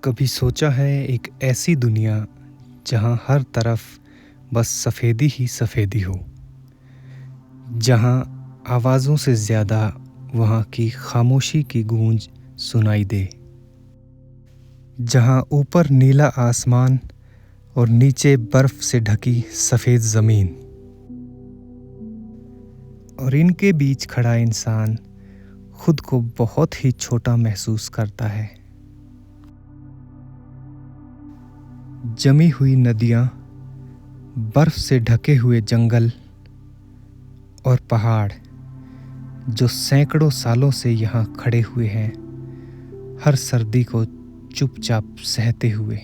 कभी सोचा है एक ऐसी दुनिया जहाँ हर तरफ बस सफ़ेदी ही सफ़ेदी हो, जहाँ आवाज़ों से ज़्यादा वहाँ की खामोशी की गूंज सुनाई दे, जहाँ ऊपर नीला आसमान और नीचे बर्फ़ से ढकी सफ़ेद ज़मीन और इनके बीच खड़ा इंसान खुद को बहुत ही छोटा महसूस करता है। जमी हुई नदियाँ, बर्फ से ढके हुए जंगल और पहाड़ जो सैकड़ों सालों से यहाँ खड़े हुए हैं, हर सर्दी को चुपचाप सहते हुए।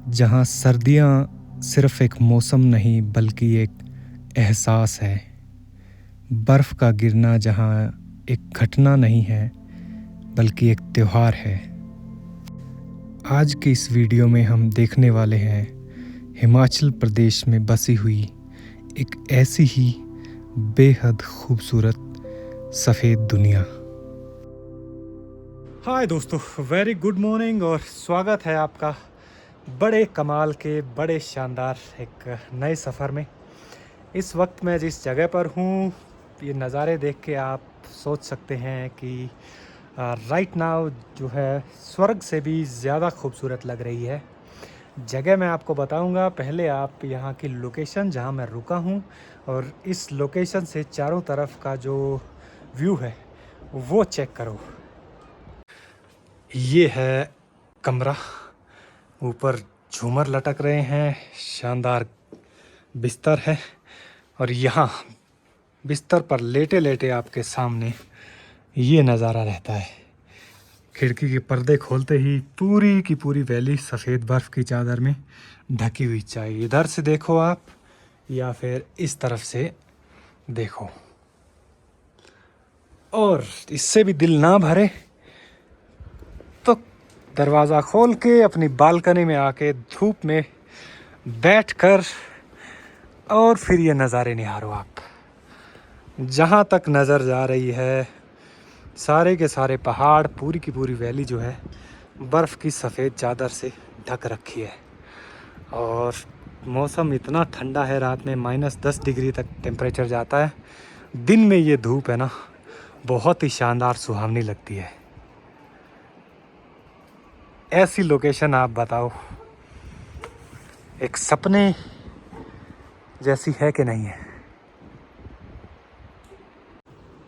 जहाँ सर्दियाँ सिर्फ एक मौसम नहीं बल्कि एक एहसास है। बर्फ का गिरना जहाँ एक घटना नहीं है बल्कि एक त्योहार है। आज की इस वीडियो में हम देखने वाले हैं हिमाचल प्रदेश में बसी हुई एक ऐसी ही बेहद खूबसूरत सफ़ेद दुनिया। हाय दोस्तों, वेरी गुड मॉर्निंग और स्वागत है आपका बड़े कमाल के बड़े शानदार एक नए सफ़र में। इस वक्त मैं जिस जगह पर हूँ, ये नज़ारे देख के आप सोच सकते हैं कि राइट नाउ जो है स्वर्ग से भी ज़्यादा खूबसूरत लग रही है। जगह मैं आपको बताऊंगा, पहले आप यहाँ की लोकेशन जहाँ मैं रुका हूँ और इस लोकेशन से चारों तरफ का जो व्यू है वो चेक करो। ये है कमरा, ऊपर झूमर लटक रहे हैं, शानदार बिस्तर है और यहाँ बिस्तर पर लेटे लेटे आपके सामने ये नज़ारा रहता है। खिड़की के पर्दे खोलते ही पूरी की पूरी वैली सफ़ेद बर्फ़ की चादर में ढकी हुई चाहिए। इधर से देखो आप या फिर इस तरफ से देखो, और इससे भी दिल ना भरे तो दरवाज़ा खोल के अपनी बालकनी में आके धूप में बैठकर और फिर ये नज़ारे निहारो आप। जहाँ तक नज़र जा रही है सारे के सारे पहाड़, पूरी की पूरी वैली जो है बर्फ़ की सफ़ेद चादर से ढक रखी है। और मौसम इतना ठंडा है, रात में -10 डिग्री तक टेम्परेचर जाता है। दिन में ये धूप है ना, बहुत ही शानदार सुहावनी लगती है। ऐसी लोकेशन आप बताओ, एक सपने जैसी है कि नहीं है?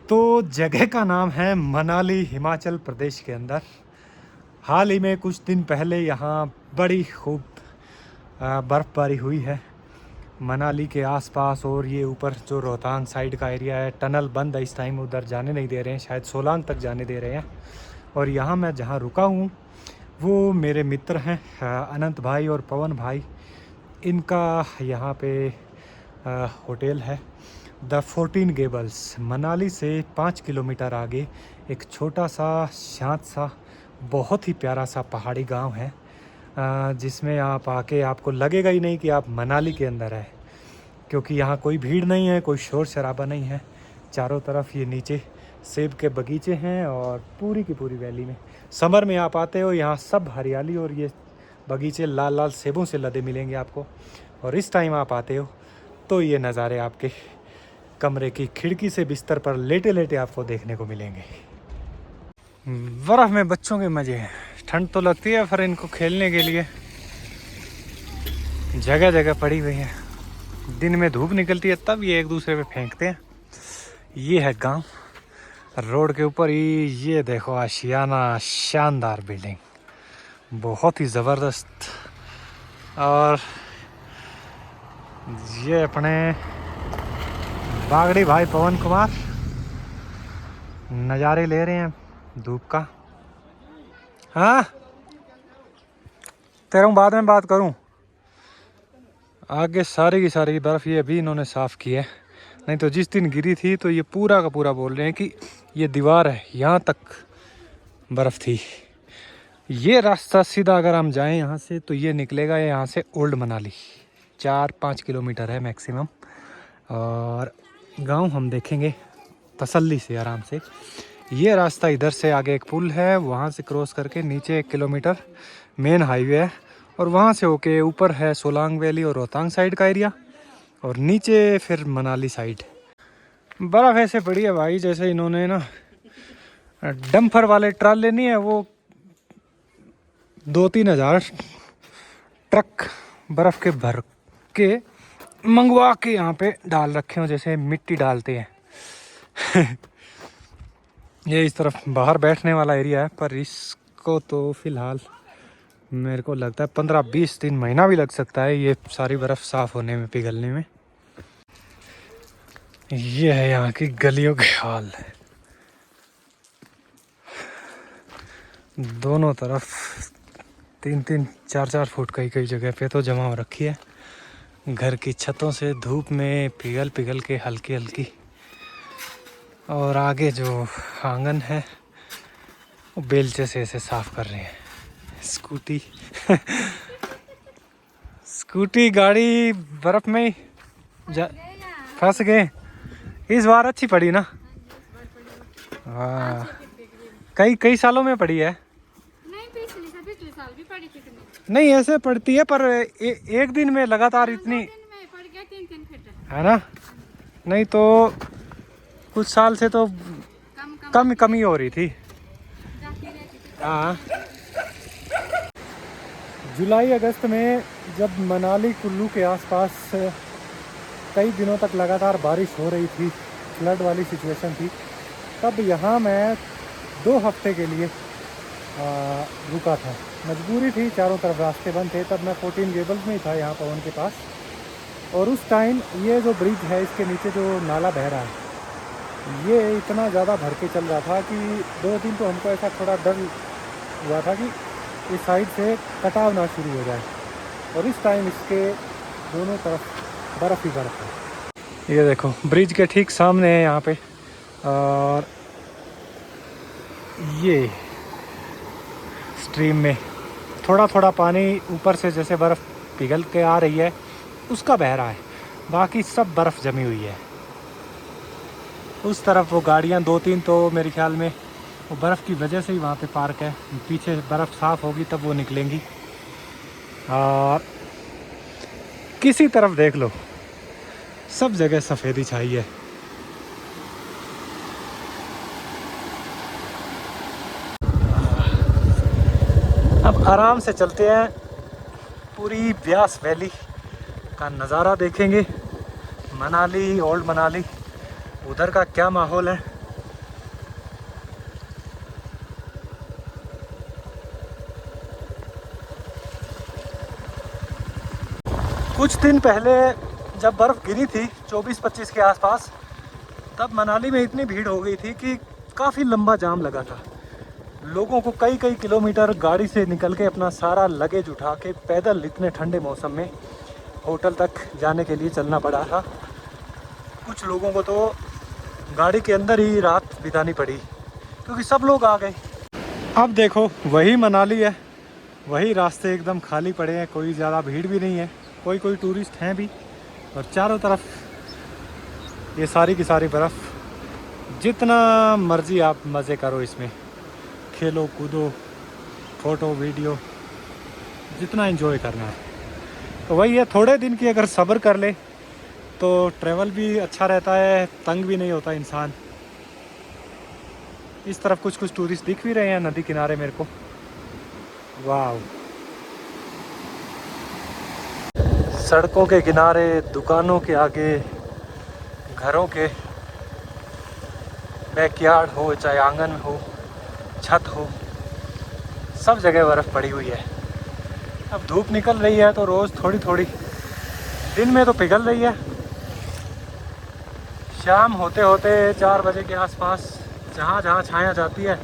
तो जगह का नाम है मनाली, हिमाचल प्रदेश के अंदर। हाल ही में कुछ दिन पहले यहाँ बड़ी खूब बर्फ़बारी हुई है मनाली के आसपास, और ये ऊपर जो रोहतांग साइड का एरिया है, टनल बंद है इस टाइम, उधर जाने नहीं दे रहे हैं, शायद सोलांग तक जाने दे रहे हैं। और यहाँ मैं जहाँ रुका हूँ वो मेरे मित्र हैं अनंत भाई और पवन भाई, इनका यहाँ पे होटल है द 14 गेबल्स। मनाली से 5 किलोमीटर आगे एक छोटा सा शांत सा बहुत ही प्यारा सा पहाड़ी गांव है, जिसमें आप आके आपको लगेगा ही नहीं कि आप मनाली के अंदर है, क्योंकि यहाँ कोई भीड़ नहीं है, कोई शोर शराबा नहीं है। चारों तरफ ये नीचे सेब के बगीचे हैं और पूरी की पूरी वैली में समर में आप आते हो, यहाँ सब हरियाली और ये बगीचे लाल लाल सेबों से लदे मिलेंगे आपको। और इस टाइम आप आते हो तो ये नज़ारे आपके कमरे की खिड़की से बिस्तर पर लेटे लेटे आपको देखने को मिलेंगे। बर्फ़ में बच्चों के मज़े हैं। ठंड तो लगती है, फिर इनको खेलने के लिए जगह जगह पड़ी हुई है। दिन में धूप निकलती है तब ये एक दूसरे पे फेंकते हैं। ये है गांव, रोड के ऊपर ही ये देखो आशियाना, शानदार बिल्डिंग, बहुत ही ज़बरदस्त। और ये अपने बागड़ी भाई पवन कुमार नज़ारे ले रहे हैं धूप का। हाँ, तेरा बाद में बात करूं। आगे सारी की सारी बर्फ़ ये अभी इन्होंने साफ़ की है, नहीं तो जिस दिन गिरी थी तो ये पूरा का पूरा बोल रहे हैं कि ये दीवार है, यहाँ तक बर्फ़ थी। ये रास्ता सीधा अगर हम जाएं यहाँ से तो ये निकलेगा यहाँ से ओल्ड मनाली, 4-5 किलोमीटर है मैक्सिमम। और गांव हम देखेंगे तसल्ली से, आराम से। ये रास्ता इधर से आगे एक पुल है, वहाँ से क्रॉस करके नीचे 1 किलोमीटर मेन हाईवे है, और वहाँ से होके ऊपर है सोलांग वैली और रोहतांग साइड का एरिया, और नीचे फिर मनाली साइड। बर्फ़ ऐसे पड़ी है भाई जैसे इन्होंने ना डंपर वाले ट्राले नहीं है वो 2-3 हज़ार ट्रक बर्फ़ के भर के मंगवा के यहाँ पे डाल रखे हो, जैसे मिट्टी डालते हैं। ये इस तरफ बाहर बैठने वाला एरिया है, पर इसको तो फ़िलहाल मेरे को लगता है 15-20 दिन महीना भी लग सकता है ये सारी बर्फ़ साफ़ होने में, पिघलने में। ये है यहाँ की गलियों के हाल। दोनों तरफ 3-3, 4-4 फुट कई कई जगह पे तो जमा हो रखी है। घर की छतों से धूप में पिघल पिघल के हल्की हल्की। और आगे जो आंगन है वो बेलचे से इसे साफ कर रहे हैं। स्कूटी स्कूटी गाड़ी बर्फ में ही फंस गए। इस बार अच्छी पड़ी ना? हाँ, कई सालों में पड़ी है। पिछले साल भी पड़ी थी। नहीं ऐसे पड़ती है, पर एक दिन में लगातार इतनी पड़ गया 3-3 फीट है ना। नहीं तो कुछ साल से तो कम ही हो रही थी। हाँ, जुलाई अगस्त में जब मनाली कुल्लू के आसपास कई दिनों तक लगातार बारिश हो रही थी, फ्लड वाली सिचुएशन थी, तब यहाँ मैं 2 हफ्ते के लिए रुका था। मजबूरी थी, चारों तरफ रास्ते बंद थे। तब मैं 14 गेबल्स में ही था, यहाँ पवन के पास। और उस टाइम ये जो ब्रिज है, इसके नीचे जो नाला बह रहा है, ये इतना ज़्यादा भर के चल रहा था कि 2 दिन तो हमको ऐसा थोड़ा डर हुआ था कि इस साइड से कटाव ना शुरू हो जाए। और इस टाइम इसके दोनों तरफ बर्फ़ ही बर्फ़ है। ये देखो ब्रिज के ठीक सामने है यहाँ पे, और ये स्ट्रीम में थोड़ा थोड़ा पानी ऊपर से जैसे बर्फ़ पिघल के आ रही है उसका बह रहा है, बाकी सब बर्फ़ जमी हुई है। उस तरफ वो गाड़ियाँ 2-3 तो मेरे ख्याल में वो बर्फ़ की वजह से ही वहाँ पे पार्क है। पीछे बर्फ़ साफ़ होगी तब वो निकलेंगी। और किसी तरफ देख लो सब जगह सफ़ेदी छाई है। अब आराम से चलते हैं, पूरी ब्यास वैली का नज़ारा देखेंगे। मनाली, ओल्ड मनाली, उधर का क्या माहौल है। कुछ दिन पहले जब बर्फ़ गिरी थी 24-25 के आसपास, तब मनाली में इतनी भीड़ हो गई थी कि काफ़ी लंबा जाम लगा था। लोगों को कई कई किलोमीटर गाड़ी से निकल के अपना सारा लगेज उठा के पैदल इतने ठंडे मौसम में होटल तक जाने के लिए चलना पड़ा था। कुछ लोगों को तो गाड़ी के अंदर ही रात बितानी पड़ी क्योंकि सब लोग आ गए। अब देखो वही मनाली है, वही रास्ते एकदम खाली पड़े हैं, कोई ज़्यादा भीड़ भी नहीं है, कोई टूरिस्ट हैं भी। और चारों तरफ ये सारी की सारी बर्फ़। जितना मर्ज़ी आप मज़े करो इसमें, खेलो कूदो, फ़ोटो वीडियो, जितना एंजॉय करना है। तो वही है, थोड़े दिन की अगर सब्र कर ले तो ट्रैवल भी अच्छा रहता है, तंग भी नहीं होता इंसान। इस तरफ कुछ टूरिस्ट दिख भी रहे हैं नदी किनारे मेरे को। वाह, सड़कों के किनारे, दुकानों के आगे, घरों के बैकयार्ड हो चाहे आंगन हो, छत हो, सब जगह बर्फ़ पड़ी हुई है। अब धूप निकल रही है तो रोज़ थोड़ी थोड़ी, दिन में तो पिघल रही है। शाम होते होते 4 बजे के आसपास जहाँ जहाँ छाया जाती है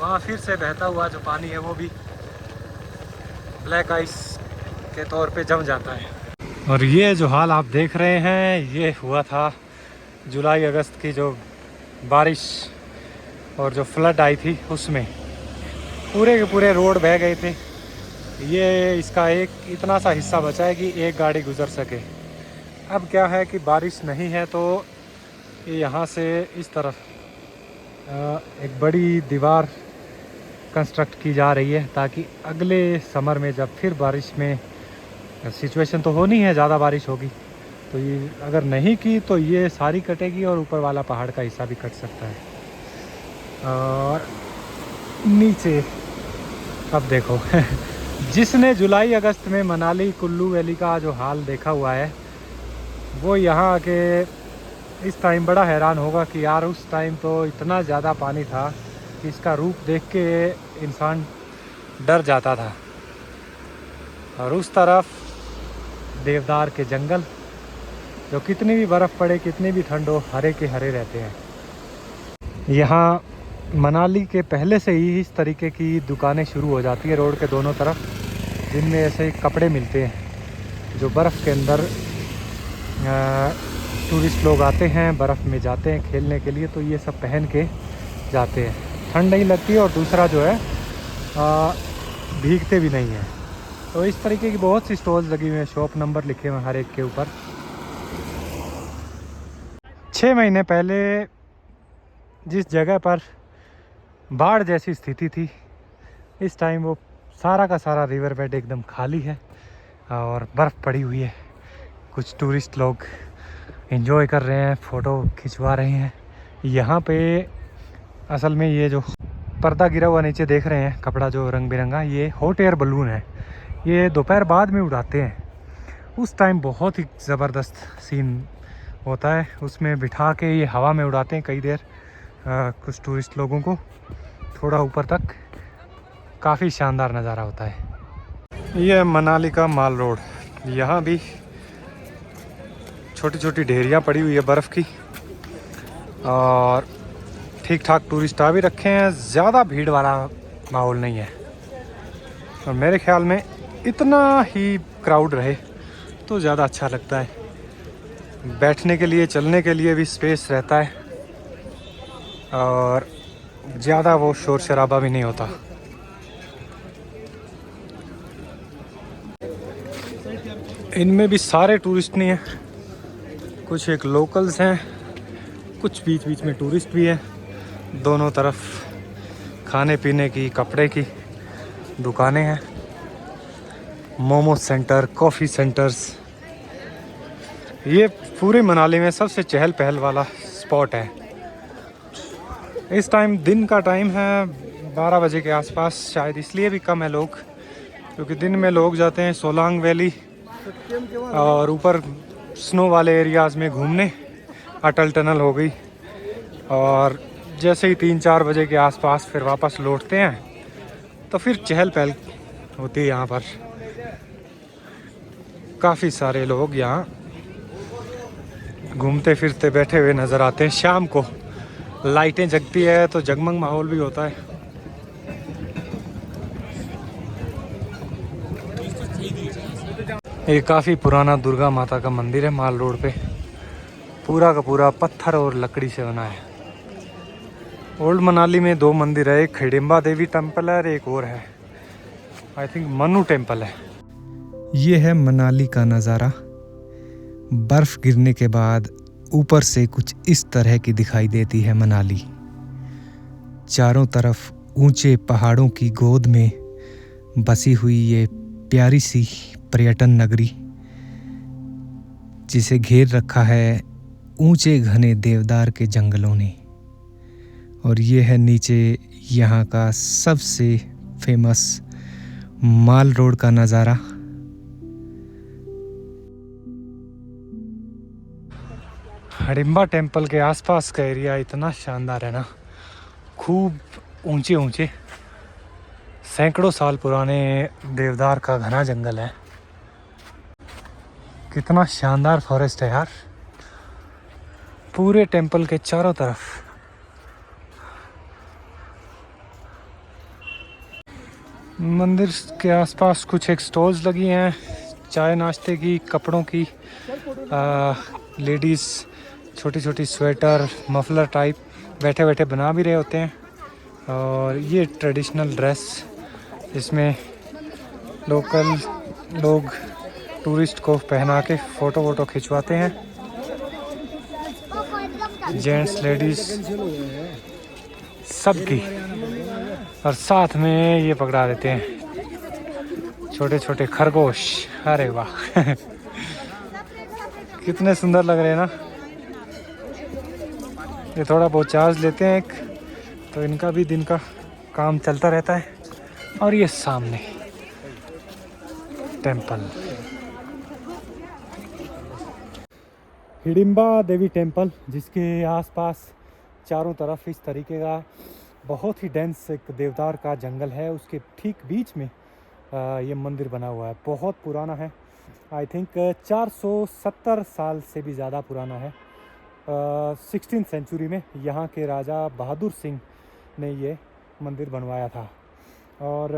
वहाँ फिर से बहता हुआ जो पानी है वो भी ब्लैक आइस के तौर पे जम जाता है। और ये जो हाल आप देख रहे हैं ये हुआ था जुलाई अगस्त की जो बारिश और जो फ्लड आई थी उसमें। पूरे के पूरे रोड बह गए थे। ये इसका एक इतना सा हिस्सा बचा है कि एक गाड़ी गुजर सके। अब क्या है कि बारिश नहीं है तो ये यहाँ से इस तरफ एक बड़ी दीवार कंस्ट्रक्ट की जा रही है ताकि अगले समर में जब फिर बारिश में सिचुएशन तो होनी है, ज़्यादा बारिश होगी तो ये अगर नहीं की तो ये सारी कटेगी और ऊपर वाला पहाड़ का हिस्सा भी कट सकता है। और नीचे अब देखो जिसने जुलाई अगस्त में मनाली कुल्लू वैली का जो हाल देखा हुआ है वो यहाँ आके इस टाइम बड़ा हैरान होगा कि यार उस टाइम तो इतना ज़्यादा पानी था कि इसका रूप देख के इंसान डर जाता था। और उस तरफ देवदार के जंगल, जो कितनी भी बर्फ़ पड़े कितनी भी ठंड हो हरे के हरे रहते हैं। यहाँ मनाली के पहले से ही इस तरीके की दुकानें शुरू हो जाती है रोड के दोनों तरफ, जिनमें ऐसे कपड़े मिलते हैं जो बर्फ़ के अंदर टूरिस्ट लोग आते हैं, बर्फ़ में जाते हैं खेलने के लिए, तो ये सब पहन के जाते हैं, ठंड नहीं लगती और दूसरा जो है भीगते भी नहीं हैं। तो इस तरीके की बहुत सी स्टॉल्स लगी हुई हैं, शॉप नंबर लिखे हुए हैं हर एक के ऊपर। 6 महीने पहले जिस जगह पर बाढ़ जैसी स्थिति थी, इस टाइम वो सारा का सारा रिवर बेड एकदम खाली है और बर्फ़ पड़ी हुई है। कुछ टूरिस्ट लोग एंजॉय कर रहे हैं, फ़ोटो खिंचवा रहे हैं। यहाँ पे असल में ये जो पर्दा गिरा हुआ नीचे देख रहे हैं, कपड़ा जो रंग बिरंगा, ये हॉट एयर बलून है। ये दोपहर बाद में उड़ाते हैं, उस टाइम बहुत ही ज़बरदस्त सीन होता है। उसमें बिठा के ये हवा में उड़ाते हैं कई देर कुछ टूरिस्ट लोगों को थोड़ा ऊपर तक, काफ़ी शानदार नज़ारा होता है। ये मनाली का माल रोड, यहाँ भी छोटी छोटी ढेरियाँ पड़ी हुई है बर्फ़ की और ठीक ठाक टूरिस्ट आ भी रखे हैं, ज़्यादा भीड़ वाला माहौल नहीं है। और मेरे ख्याल में इतना ही क्राउड रहे तो ज़्यादा अच्छा लगता है, बैठने के लिए चलने के लिए भी स्पेस रहता है और ज़्यादा वो शोर शराबा भी नहीं होता। इनमें भी सारे टूरिस्ट नहीं हैं, कुछ एक लोकल्स हैं, कुछ बीच बीच में टूरिस्ट भी हैं। दोनों तरफ खाने पीने की, कपड़े की दुकानें हैं, मोमो सेंटर, कॉफ़ी सेंटर्स। ये पूरे मनाली में सबसे चहल पहल वाला स्पॉट है। इस टाइम दिन का टाइम है 12 बजे के आसपास, शायद इसलिए भी कम है लोग, क्योंकि दिन में लोग जाते हैं सोलांग वैली और ऊपर स्नो वाले एरियाज़ में घूमने, अटल टनल हो गई, और जैसे ही 3-4 बजे के आसपास फिर वापस लौटते हैं तो फिर चहल पहल होती है। यहाँ पर काफ़ी सारे लोग यहाँ घूमते फिरते बैठे हुए नज़र आते हैं। शाम को लाइटें जगती है तो जगमग माहौल भी होता है। ये काफ़ी पुराना दुर्गा माता का मंदिर है माल रोड पे, पूरा का पूरा पत्थर और लकड़ी से बना है। ओल्ड मनाली में 2 मंदिर है, एक हिडिंबा देवी टेम्पल है और एक और है, आई थिंक मनु टेम्पल है। ये है मनाली का नज़ारा। बर्फ़ गिरने के बाद ऊपर से कुछ इस तरह की दिखाई देती है मनाली। चारों तरफ ऊंचे पहाड़ों की गोद में बसी हुई ये प्यारी सी पर्यटन नगरी, जिसे घेर रखा है ऊंचे घने देवदार के जंगलों ने। और ये है नीचे यहाँ का सबसे फेमस माल रोड का नज़ारा। हिडिंबा टेम्पल के आसपास का एरिया इतना शानदार है ना, खूब ऊंचे ऊंचे सैकड़ों साल पुराने देवदार का घना जंगल है। कितना शानदार फॉरेस्ट है यार, पूरे टेम्पल के चारों तरफ। मंदिर के आसपास कुछ एक स्टॉल्स लगी हैं, चाय नाश्ते की, कपड़ों की, लेडीज़ छोटी छोटी स्वेटर, मफलर टाइप बैठे बैठे बना भी रहे होते हैं। और ये ट्रेडिशनल ड्रेस, इसमें लोकल लोग टूरिस्ट को पहना के फ़ोटो वोटो खिंचवाते हैं। जेंट्स लेडीज़ सबकी, और साथ में ये पकड़ा देते हैं छोटे छोटे खरगोश। अरे वाह कितने सुंदर लग रहे हैं ना। ये थोड़ा बहुत चार्ज लेते हैं एक, तो इनका भी दिन का काम चलता रहता है। और ये सामने टेंपल, हिडिंबा देवी टेंपल, जिसके आसपास चारों तरफ इस तरीके का बहुत ही डेंस एक देवदार का जंगल है। उसके ठीक बीच में ये मंदिर बना हुआ है। बहुत पुराना है, आई थिंक 470 साल से भी ज़्यादा पुराना है। 16th सेंचुरी में यहाँ के राजा बहादुर सिंह ने ये मंदिर बनवाया था। और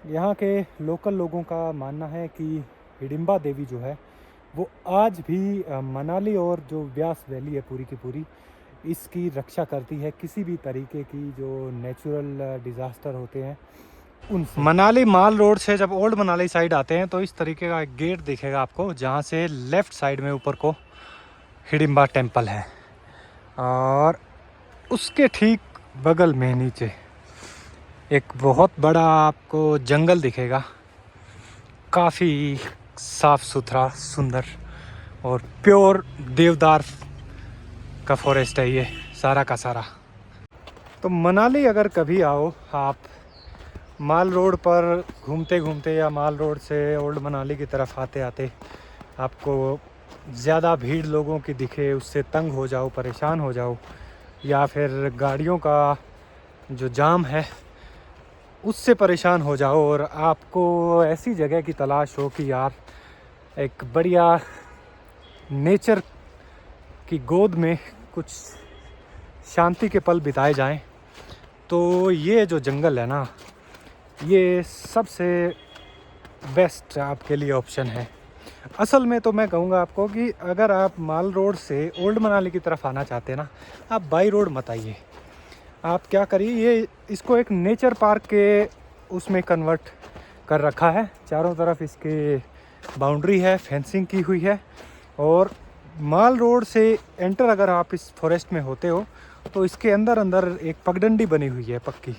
यहाँ के लोकल लोगों का मानना है कि हिडिंबा देवी जो है वो आज भी मनाली और जो व्यास वैली है पूरी की पूरी, इसकी रक्षा करती है किसी भी तरीके की जो नेचुरल डिज़ास्टर होते हैं उनसे। मनाली माल रोड से जब ओल्ड मनाली साइड आते हैं तो इस तरीके का एक गेट दिखेगा आपको, जहाँ से लेफ़्ट साइड में ऊपर को हिडिंबा टेंपल है। और उसके ठीक बगल में नीचे एक बहुत बड़ा आपको जंगल दिखेगा, काफ़ी साफ़ सुथरा, सुंदर और प्योर देवदार का फॉरेस्ट है ये सारा का सारा। तो मनाली अगर कभी आओ आप, माल रोड पर घूमते घूमते या माल रोड से ओल्ड मनाली की तरफ आते आते आपको ज़्यादा भीड़ लोगों की दिखे, उससे तंग हो जाओ, परेशान हो जाओ, या फिर गाड़ियों का जो जाम है उससे परेशान हो जाओ, और आपको ऐसी जगह की तलाश हो कि यार एक बढ़िया नेचर की गोद में कुछ शांति के पल बिताए जाएं, तो ये जो जंगल है ना, ये सबसे बेस्ट आपके लिए ऑप्शन है। असल में तो मैं कहूँगा आपको कि अगर आप माल रोड से ओल्ड मनाली की तरफ आना चाहते हैं ना, आप बाई रोड मत आइए। आप क्या करिए, ये इसको एक नेचर पार्क के उसमें कन्वर्ट कर रखा है। चारों तरफ इसके बाउंड्री है, फेंसिंग की हुई है। और माल रोड से एंटर अगर आप इस फॉरेस्ट में होते हो तो इसके अंदर अंदर एक पगडंडी बनी हुई है पक्की,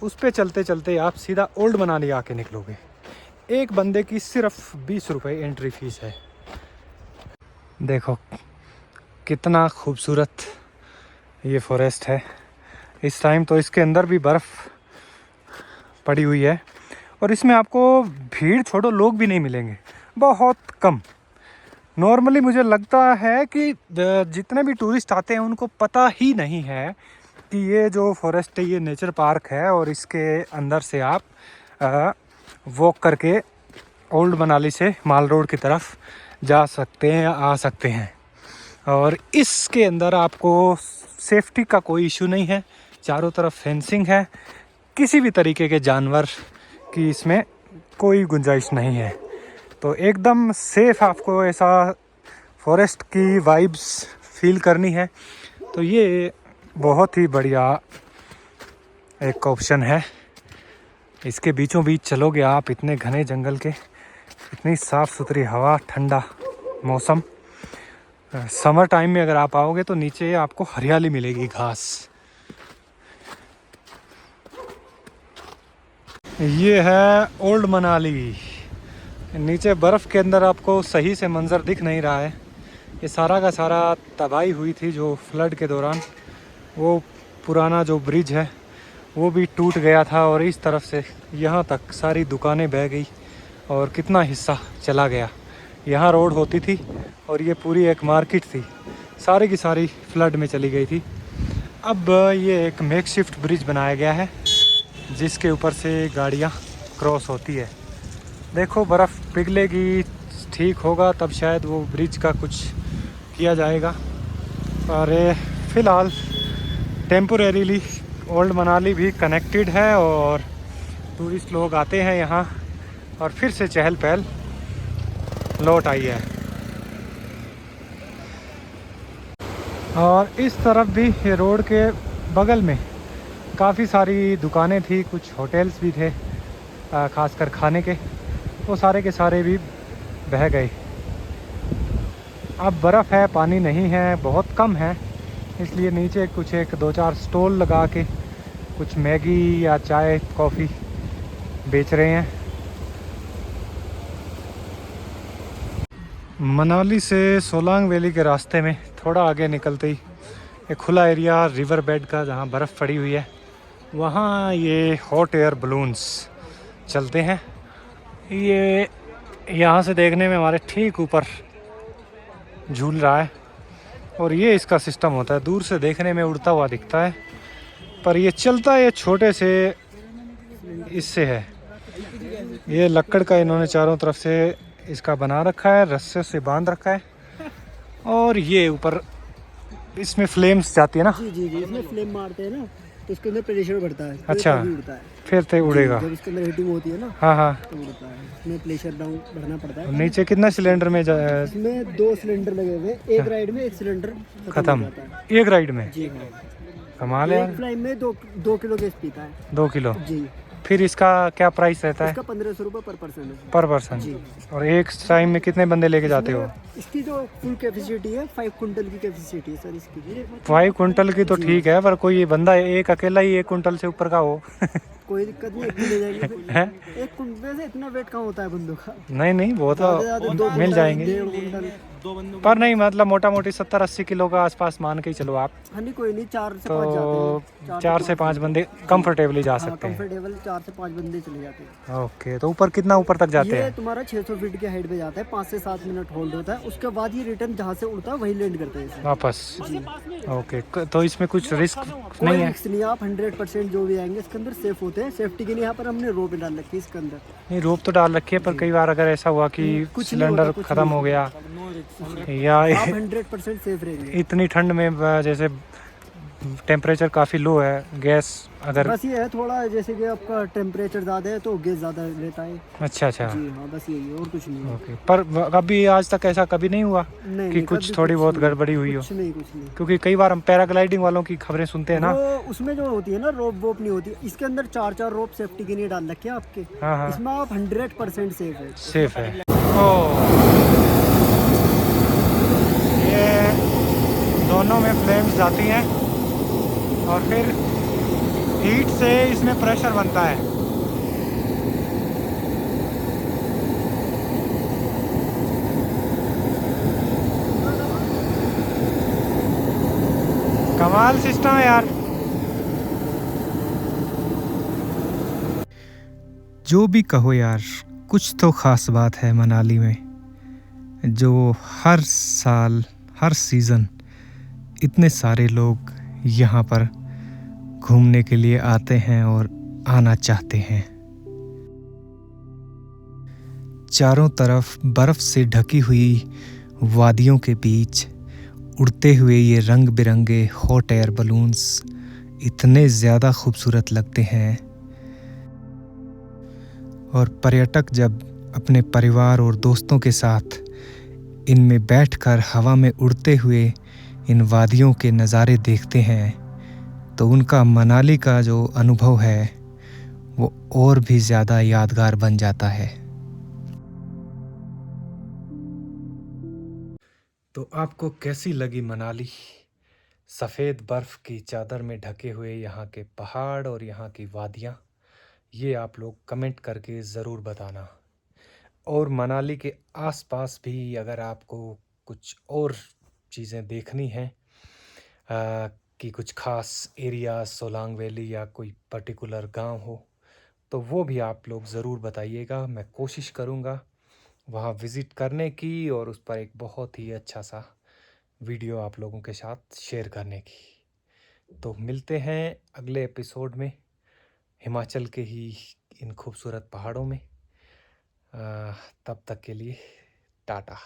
उस पे चलते चलते आप सीधा ओल्ड मनाली आके निकलोगे। एक बंदे की सिर्फ 20 रुपये एंट्री फीस है। देखो कितना खूबसूरत ये फॉरेस्ट है। इस टाइम तो इसके अंदर भी बर्फ़ पड़ी हुई है, और इसमें आपको भीड़ छोड़ो, लोग भी नहीं मिलेंगे, बहुत कम। नॉर्मली मुझे लगता है कि जितने भी टूरिस्ट आते हैं उनको पता ही नहीं है कि ये जो फॉरेस्ट है ये नेचर पार्क है, और इसके अंदर से आप वॉक करके ओल्ड मनाली से माल रोड की तरफ जा सकते हैं, आ सकते हैं। और इसके अंदर आपको सेफ्टी का कोई इशू नहीं है, चारों तरफ फेंसिंग है, किसी भी तरीके के जानवर की इसमें कोई गुंजाइश नहीं है। तो एकदम सेफ आपको ऐसा फॉरेस्ट की वाइब्स फील करनी है तो ये बहुत ही बढ़िया एक ऑप्शन है। इसके बीचों बीच चलोगे आप, इतने घने जंगल के, इतनी साफ़ सुथरी हवा, ठंडा मौसम। समर टाइम में अगर आप आओगे तो नीचे आपको हरियाली मिलेगी, घास। ये है ओल्ड मनाली। नीचे बर्फ़ के अंदर आपको सही से मंज़र दिख नहीं रहा है। ये सारा का सारा तबाही हुई थी जो फ्लड के दौरान। वो पुराना जो ब्रिज है वो भी टूट गया था, और इस तरफ से यहाँ तक सारी दुकानें बह गई और कितना हिस्सा चला गया। यहाँ रोड होती थी और ये पूरी एक मार्केट थी, सारी की सारी फ्लड में चली गई थी। अब ये एक मेकशिफ्ट ब्रिज बनाया गया है जिसके ऊपर से गाड़ियाँ क्रॉस होती है। देखो बर्फ़ पिघलेगी, ठीक होगा तब शायद वो ब्रिज का कुछ किया जाएगा। और फ़िलहाल टेम्पोरेरीली ओल्ड मनाली भी कनेक्टेड है और टूरिस्ट लोग आते हैं यहाँ, और फिर से चहल पहल लौट आई है। और इस तरफ भी ये रोड के बगल में काफ़ी सारी दुकानें थी, कुछ होटल्स भी थे खासकर खाने के, वो सारे के सारे भी बह गए। अब बर्फ़ है, पानी नहीं है, बहुत कम है, इसलिए नीचे कुछ एक दो चार स्टॉल लगा के कुछ मैगी या चाय कॉफ़ी बेच रहे हैं। मनाली से सोलांग वैली के रास्ते में थोड़ा आगे निकलते ही एक खुला एरिया रिवर बेड का, जहाँ बर्फ़ पड़ी हुई है, वहाँ ये हॉट एयर बलून्स चलते हैं। ये यहाँ से देखने में हमारे ठीक ऊपर झूल रहा है और ये इसका सिस्टम होता है। दूर से देखने में उड़ता हुआ दिखता है, पर ये चलता है छोटे से इससे है। ये लकड़ का इन्होंने चारों तरफ से इसका बना रखा है, रस्से से बांध रखा है, और ये ऊपर इसमें फ्लेम्स जाती है ना। जी जी जी, इसमें फ्लेम मारते हैं ना तो उसके अंदर प्रेशर बढ़ता है। अच्छा, तभी उड़ता है। फिर तो उड़ेगा। जब इसके अंदर हीटिंग होती है ना हाँ हाँ। तो उड़ता है। इसमें प्रेशर डाउन बढ़ना पड़ता है। नीचे कितना सिलेंडर में इसमें 2 सिलेंडर लगे हुए, एक राइड में 1 सिलेंडर खत्म? हो जाता है। एक राइड में? जी हाँ। कमाल है एक यार। फ्लाइम में 2 किलो गैस पीता है। 2 किलो? जी। फिर इसका क्या प्राइस रहता है? इसका 1500 रुपये पर पर्सन है। पर पर्सन? जी। और एक टाइम में कितने बंदे लेके जाते हो? इसकी जो फुल कैपेसिटी है 5 कुंटल की कैपेसिटी है सर इसकी। 5 कुंटल की तो ठीक है, पर कोई बंदा एक अकेला ही 1 कुंटल से ऊपर का हो कोई दिक्कत नहीं, एक ले जाएंगे फिर। है? 1 कुंटल से इतना वेट कहाँ होता है बंदों का? नहीं वो ज़्यादा से ज़्यादा तो 2 मिल कुंटल, जाएंगे, 1.5 कुंटल। पर नहीं मतलब मोटा मोटी 70-80 किलो का आसपास मान के ही चलो आप। हाँ नहीं, कोई नहीं, 4 से 5 तो जाते हैं। 4 से 5 बंदे कंफर्टेबली जा सकते हैं। कंफर्टेबल 4 से 5 बंदे चले जाते हैं। ओके, तो ऊपर कितना ऊपर तक जाते ये हैं? तुम्हारा 600 फीट के हाइट पे जाता है, 5 से 7 मिनट होल्ड होता है, उसके बाद ये रिटर्न जहाँ से उड़ता है वही लैंड करते हैं इसे। वापस? जी। ओके, तो इसमें कुछ रिस्क कोई नहीं है? रिस्क नहीं है, आप 100% जो भी आएंगे इसके अंदर सेफ होते हैं। सेफ्टी के लिए यहाँ पर हमने रोप डाल रखी है इसके अंदर। नहीं, रोप तो डाल रखी है, पर कई बार अगर ऐसा हुआ कि कुछ नहीं होता, सिलेंडर कुछ खत्म नहीं हो गया या आप 100% सेफ रहेंगे। इतनी ठंड में जैसे टेम्परेचर काफ़ी लो है, गैस अगर। बस ये है थोड़ा, जैसे कि आपका टेम्परेचर ज़्यादा है तो गैस ज़्यादा लेता है। अच्छा अच्छा। जी हाँ, बस यही है और कुछ नहीं है। ओके, पर कभी आज तक ऐसा कभी नहीं हुआ नहीं कि नहीं, कुछ कभी थोड़ी कुछ बहुत नहीं, गड़बड़ी हुई हो? कुछ नहीं कुछ नहीं। क्योंकि कई बार हम पैराग्लाइडिंग वालों की खबरें सुनते हैं ना। वो उसमें जो होती है ना रोप वोप नहीं होती, इसके अंदर 4 रोप सेफ्टी के लिए डाल रखे हैं आपके। हाँ हाँ, इसमें आप 100% सेफ है। सेफ है। ओ, ये दोनों में फ्लेम्स जाती हैं और फिर हीट से इसमें प्रेशर बनता है। कमाल सिस्टम है यार। जो भी कहो यार, कुछ तो ख़ास बात है मनाली में, जो हर साल हर सीज़न इतने सारे लोग यहाँ पर घूमने के लिए आते हैं और आना चाहते हैं। चारों तरफ बर्फ़ से ढकी हुई वादियों के बीच उड़ते हुए ये रंग बिरंगे हॉट एयर बलून्स इतने ज़्यादा खूबसूरत लगते हैं, और पर्यटक जब अपने परिवार और दोस्तों के साथ इनमें बैठकर हवा में उड़ते हुए इन वादियों के नज़ारे देखते हैं तो उनका मनाली का जो अनुभव है वो और भी ज़्यादा यादगार बन जाता है। तो आपको कैसी लगी मनाली? सफ़ेद बर्फ़ की चादर में ढके हुए यहाँ के पहाड़ और यहाँ की वादियाँ, ये आप लोग कमेंट करके ज़रूर बताना। और मनाली के आसपास भी अगर आपको कुछ और चीज़ें देखनी हैं, कि कुछ ख़ास एरिया सोलांग वैली या कोई पर्टिकुलर गांव हो, तो वो भी आप लोग ज़रूर बताइएगा। मैं कोशिश करूँगा वहाँ विज़िट करने की और उस पर एक बहुत ही अच्छा सा वीडियो आप लोगों के साथ शेयर करने की। तो मिलते हैं अगले एपिसोड में हिमाचल के ही इन खूबसूरत पहाड़ों में। तब तक के लिए टाटा।